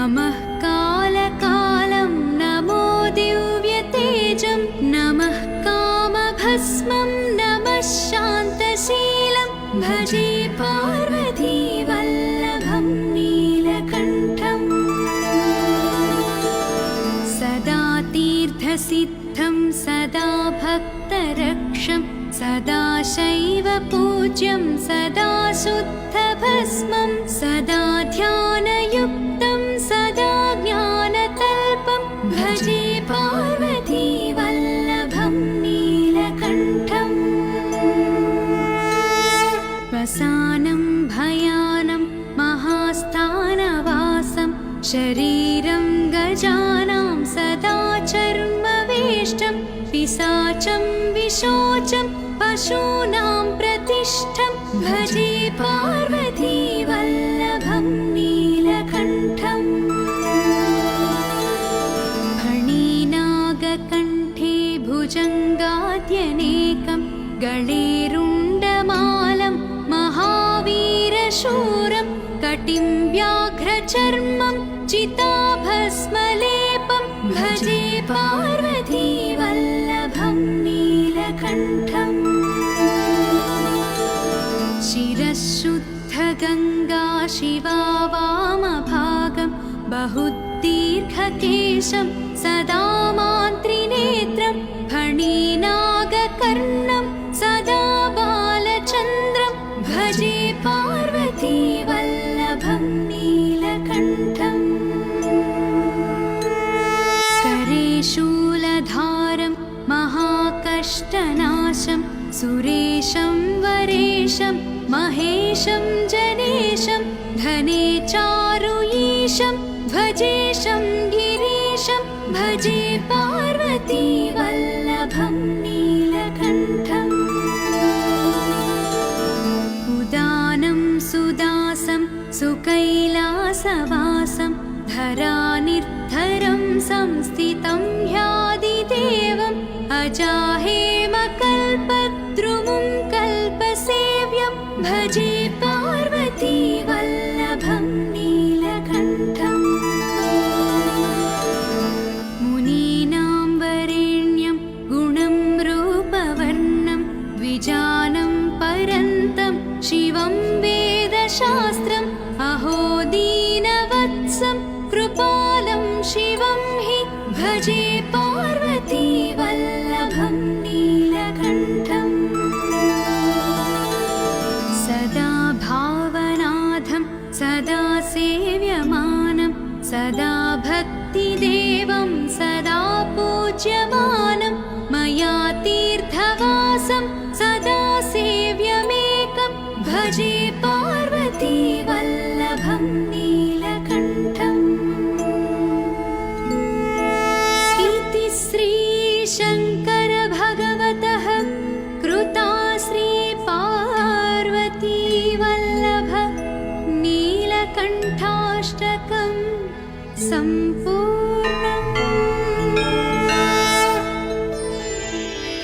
नमः कालकालं नमो दिव्यतेजं नमः कामभस्मं नमः शान्तशीलं भजे पार्वतीवल्लभं नीलकण्ठम् सदा तीर्थसिद्धं सदा भक्तरक्षं सदा शैव पूज्यं सदा शुद्धभस्मं सदा ध्यानयुक्तं सदा ज्ञानतल्पं भजे पार्वतीवल्लभं नीलकण्ठम् वसानं भयानं महास्थानवासं शरीरं गजानां सदा चर्मवेष्टं पिशाचं विशोचं पशूनां प्रतिष्ठं भजे पार्वतीवल्लभं नीलकण्ठम् फणिनागकण्ठे भुजङ्गाद्यनेकं गळेरुण्डमालं महावीरशूरं कटिं व्याघ्रचर्मं चिताभस्मलेपं भजे पार्वतीवल्लभं नीलकण्ठम् शिरःशुद्धगङ्गा शिवा वामभागं बहुदीर्घकेशं सदा मान्त्रिनेत्रं फणिनागकर्णं सदा बालचन्द्रं भजे पार्वतीवल्लभं नीलकण्ठम् करे शूलधारं महाकष्टनाशं सुरेशं वरेशं महेशं जनेशं धने चारुईशं भजेशं गिरीशं भजे पार्वतीवल्लभं नीलकण्ठम् उदानं सुदासं सुकैलासवासं धरानिर्धरं संस्थितं ह्यादिदेवम् अजाहेमकल्पद्रुमुं कल्पसेव्यं भजे पार्वतीवल्लभं नीलकण्ठम् मुनीनां वरेण्यं गुणं रूपवर्णं द्विजानं परन्तं शिवं वेदशास्त्रम् अहो दीनवत्सं कृपालं शिवं हि भजे पार्वतीवल्लभं नीलकण्ठम् सदा भावनाथं सदा सेव्यमानं सदा भक्तिदेवं सदा पूज्यमानं मया तीर्थवासं सदा सेव्यमेकं भजे पार्वतीवल्लभं नीलकण्ठम् इति श्रीशङ्कर भगवतः कृता श्रीपार्वतीवल्लभ नीलकण्ठाष्टकं सम्पूर्ण